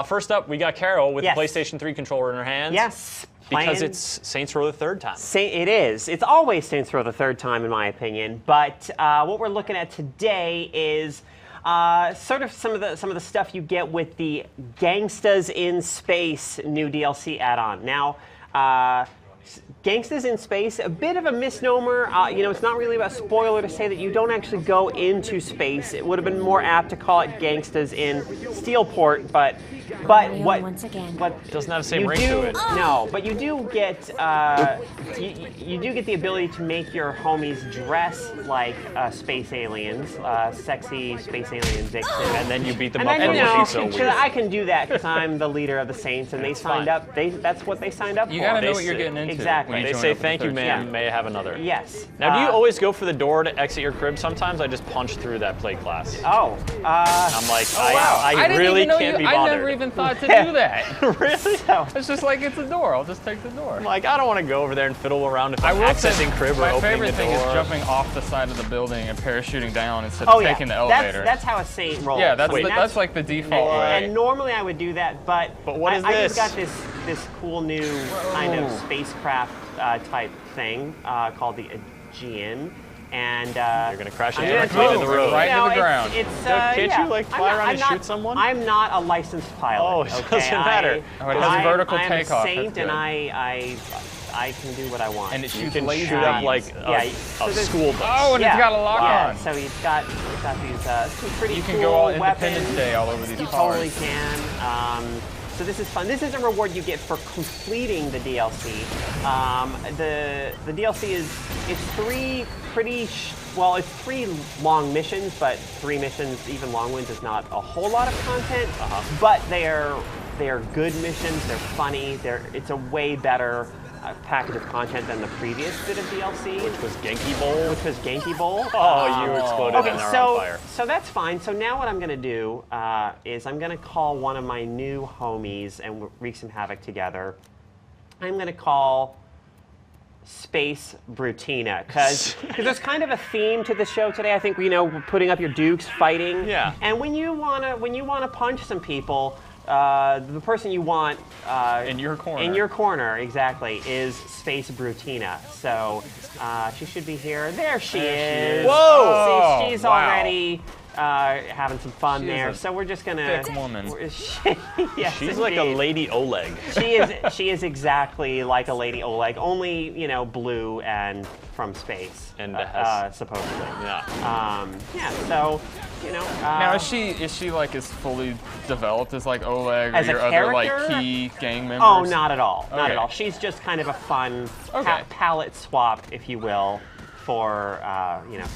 First up, we got Carol with Yes. the PlayStation 3 controller in her hands. Yes. Because it's Saints Row the third time. It is. It's always Saints Row the third time, in my opinion. But what we're looking at today is sort of some of the stuff you get with the Gangstas in Space new DLC add-on. Now, Gangstas in Space, a bit of a misnomer. It's not really a spoiler to say that you don't actually go into space. It would have been more apt to call it Gangstas in Steelport, but what It doesn't have the same ring to it. No, but you do get you do get the ability to make your homies dress like space aliens, sexy space alien vixen. And then you beat them And up then, for you know, looking so weird. I can do that because I'm the leader of the Saints, and they signed up. That's what they signed up for. You gotta know what you're getting into. Exactly. when They join say, up with thank the you, third ma'am, team. may I have another? Yes. Now, do you always go for the door to exit your crib sometimes? I just punch through that plate glass. Oh. I'm like, Wow. I didn't really even know can't be I bothered. never even thought to do that. Really? So, It's just like, it's a door. I'll just take the door. I'm like, I don't want to go over there and fiddle around if I'm will say, accessing crib or my opening favorite the thing door. is jumping off the side of the building and parachuting down instead oh of yeah. taking the elevator. That's how a Saint rolls. yeah, that's, I mean, that's like the default way. And normally I would do that, but what is I this? just got this cool new kind of spacecraft type thing called the Aegean, and You're going to crash I'm into gonna the plate tell of the you, road. Right into the it's- ground. It's, Can't yeah. you, like, fly I'm around and not- shoot someone? I'm not a licensed pilot. Oh, it okay? doesn't matter. Oh, it has vertical I'm takeoff, a Saint, that's and good. I can do what I want. And it You shoots can laser shoot up beams. like Yeah, so a there's- school bus. Oh, and yeah. it's got a lock yeah, on. So he's got these some pretty You cool can go all weapons. Independence Day all over these You cars. totally can. So this is fun. This is a reward you get for completing the DLC. The DLC is three it's 3 long missions, but 3 missions, even long ones, is not a whole lot of content. But they are good missions. They're funny. It's a way better package of content than the previous bit of DLC. Which was Genki Bowl. Which was Genki Bowl. Oh, you exploded Okay, and they're so on fire. so that's fine. So now what I'm going to do is I'm going to call one of my new homies and wreak some havoc together. I'm going to call Space Brutina because there's kind of a theme to the show today. I think we're putting up your dukes, fighting. Yeah. And when you wanna punch some people, the person you want In your corner. in your corner, exactly, is Space Brutina. So she should be here. There she is. Whoa! See, she's wow. already having some fun She is there. a So we're just gonna. thick woman. Yes, She's like a indeed. Lady Oleg. She is exactly like a Lady Oleg, only blue and from space, And supposedly. Yeah. So Now is she like as fully developed as like Oleg or As a your other like character? key gang members? Oh, not at all. Not Okay. at all. She's just kind of a fun Okay. palette swap, if you will, for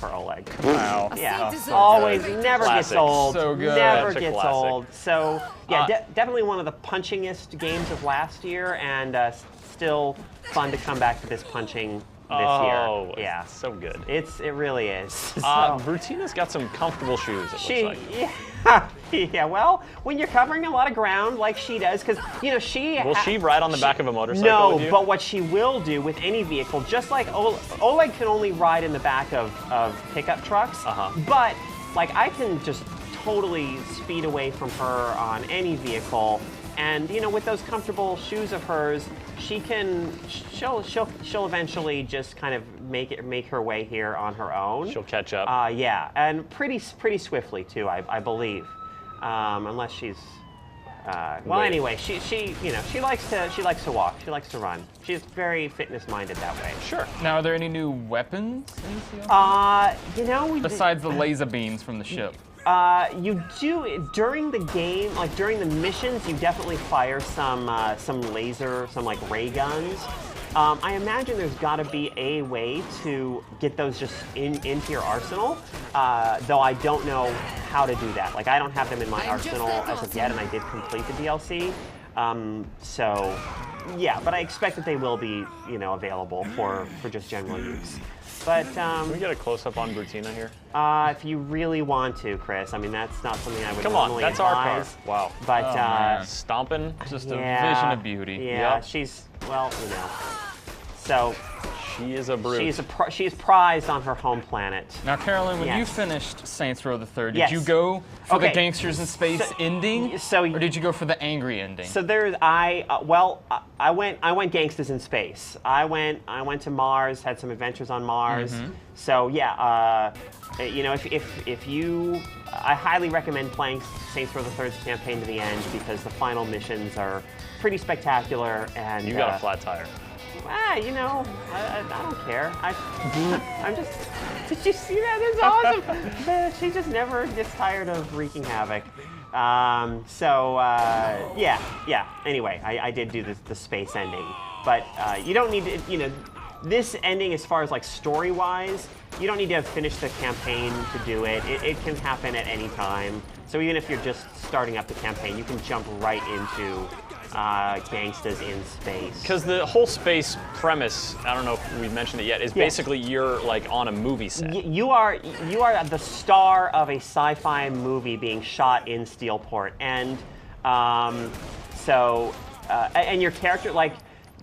for Oleg. Wow. Yeah, Saint is always, good. never gets Classic. old. So good. Never Such a gets classic. old. So yeah, definitely one of the punchingest games of last year, and still fun to come back to this punching this Oh, year. Yeah, so good. it really is. So, Brutina's got some comfortable shoes, it she, looks like. yeah, well, when you're covering a lot of ground like she does, because she Will she ride on the back of a motorcycle No, with you? but what she will do with any vehicle, just like Oleg can only ride in the back of pickup trucks, but like I can just totally speed away from her on any vehicle, and with those comfortable shoes of hers, she'll eventually just kind of make her way here on her own. She'll catch up. Yeah, and pretty swiftly too, I believe, unless she's. Well, Wait. anyway, she likes to walk. She likes to run. She's very fitness-minded that way. Sure. Now, are there any new weapons in this DLC? We Besides the laser beams from the ship. you do during the game, like during the missions, you definitely fire some laser, some like ray guns. I imagine there's got to be a way to get those just into your arsenal, though I don't know how to do that. Like I don't have them in my arsenal as of yet, and I did complete the DLC. So yeah, but I expect that they will be, available for just general use. But Can we get a close-up on Brutina here? if you really want to, Chris, I mean that's not something I would Come on, normally that's our car. advise. Wow. But Oh, man. Stomping. Just a yeah, vision of beauty. Yeah, Yep. she's so. She is a brute. She's prized on her home planet. Now, Carolyn, when you Yes. finised Saints Row the Third, did Yes. you go for the Okay. Gangsters in Space ending, or did you go for the angry ending? So I went Gangstas in Space. I went to Mars, had some adventures on Mars. So yeah, you know, if you, I highly recommend playing Saints Row the Third's campaign to the end because the final missions are pretty spectacular. And You got a flat tire. you know, I don't care. I'm just. Did you see that? It's awesome. She just never gets tired of wreaking havoc. Yeah. Anyway, I did do the space ending, but you don't need to. You know, this ending, as far as like story-wise, you don't need to have finished the campaign to do it. It can happen at any time. So even if you're just starting up the campaign, you can jump right into Gangstas in Space. Because the whole space premise, I don't know if we mentioned it yet, is basically you're like on a movie set. You are the star of a sci-fi movie being shot in Steelport, and and your character, like,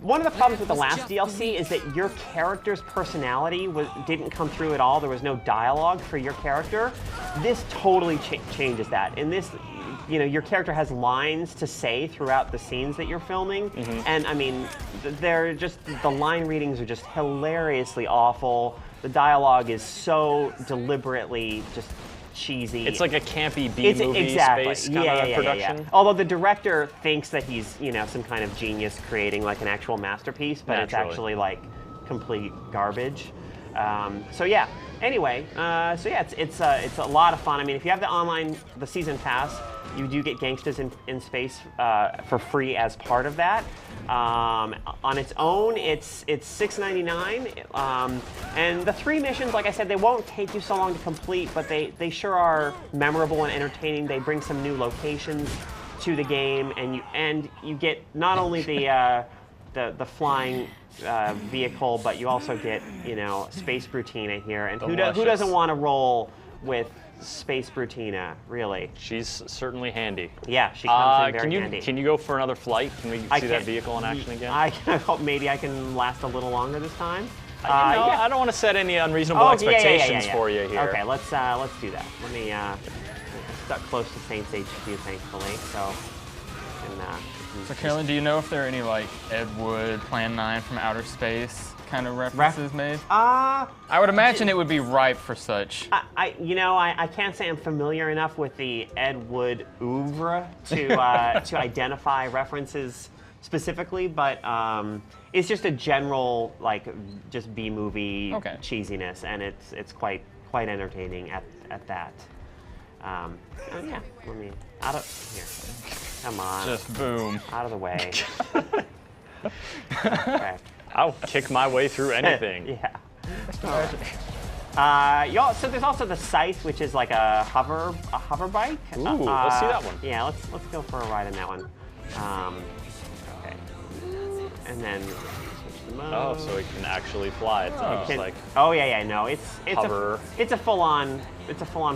one of the problems with the last DLC is that your character's personality didn't come through at all. There was no dialogue for your character. This totally changes that. In this, you know, your character has lines to say throughout the scenes that you're filming, and I mean, they're just, the line readings are just hilariously awful. The dialogue is so deliberately just cheesy. It's like a campy B-movie space kind of production. Yeah. Although the director thinks that he's, you know, some kind of genius creating like an actual masterpiece, but it's actually like complete garbage. So yeah. Anyway, it's a lot of fun. I mean, if you have the season pass, you do get Gangstas in Space for free as part of that. On its own, it's $6.99, and the 3 missions, like I said, they won't take you so long to complete, but they sure are memorable and entertaining. They bring some new locations to the game, and you get not only the flying vehicle, but you also get, you know, Space Brutina here, and who doesn't want to roll with Space Brutina, really? She's certainly handy. Yeah, she comes in very handy. Can you go for another flight? Can we see that vehicle in action again? I hope maybe I can last a little longer this time. I don't want to set any unreasonable expectations for you here. Okay, let's do that. Let me stuck close to Saints HQ, thankfully, so. So Carolyn, do you know if there are any like Ed Wood, Plan 9 from Outer Space kind of references made? I would imagine it would be ripe for such. I can't say I'm familiar enough with the Ed Wood oeuvre to identify references specifically, but it's just a general like just B-movie cheesiness, and it's quite entertaining at that. Yeah, let me out of here. Come on. Just boom. Out of the way. Okay. I'll kick my way through anything. Yeah. So there's also the Scythe, which is like a hover bike. Ooh, let's see that one. Yeah, let's go for a ride in that one. Okay. And then switch the mode. Oh, so it can actually fly. It's not just like no, it's hover. It's a full-on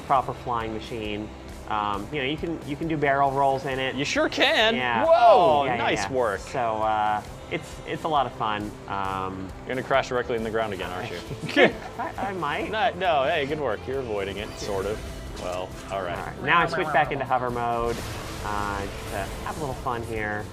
proper flying machine. You know, you can do barrel rolls in it. You sure can. Yeah. Whoa, nice work. So it's a lot of fun. You're gonna crash directly in the ground again, aren't you? I might. No, hey, good work. You're avoiding it, sort of. Well, all right. Now I switch back into hover mode just to have a little fun here.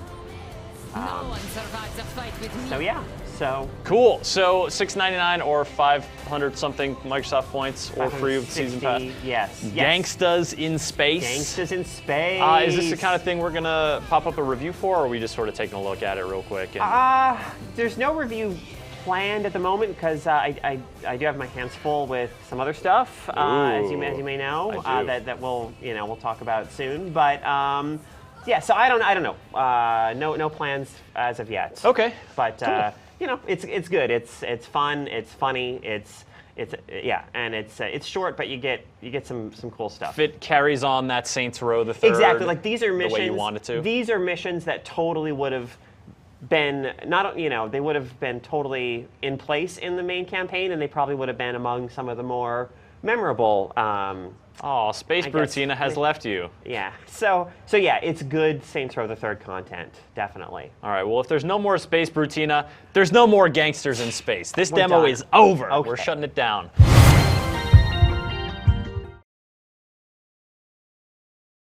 No one survives a fight with me. So yeah. So cool. So $6.99 or 500 something Microsoft points, or free with season pass. Yes. Gangstas in Space. Gangstas in Space. Is this the kind of thing we're gonna pop up a review for, or are we just sort of taking a look at it real quick? There's no review planned at the moment because I do have my hands full with some other stuff, as you may know, that we'll talk about soon. But yeah, so I don't know. No plans as of yet. Okay. But cool. You know, it's good. It's fun. It's funny. And it's short, but you get some cool stuff. It carries on that Saints Row the Third. Exactly. Like these are missions. The way you want it to. These are missions that totally would have been they would have been totally in place in the main campaign, and they probably would have been among some of the more memorable Oh, Space Brutina has left you. Yeah. So yeah, it's good Saints Row the Third content, definitely. All right. Well, if there's no more Space Brutina, there's no more gangsters in space. This demo done. is over. Okay. We're shutting it down.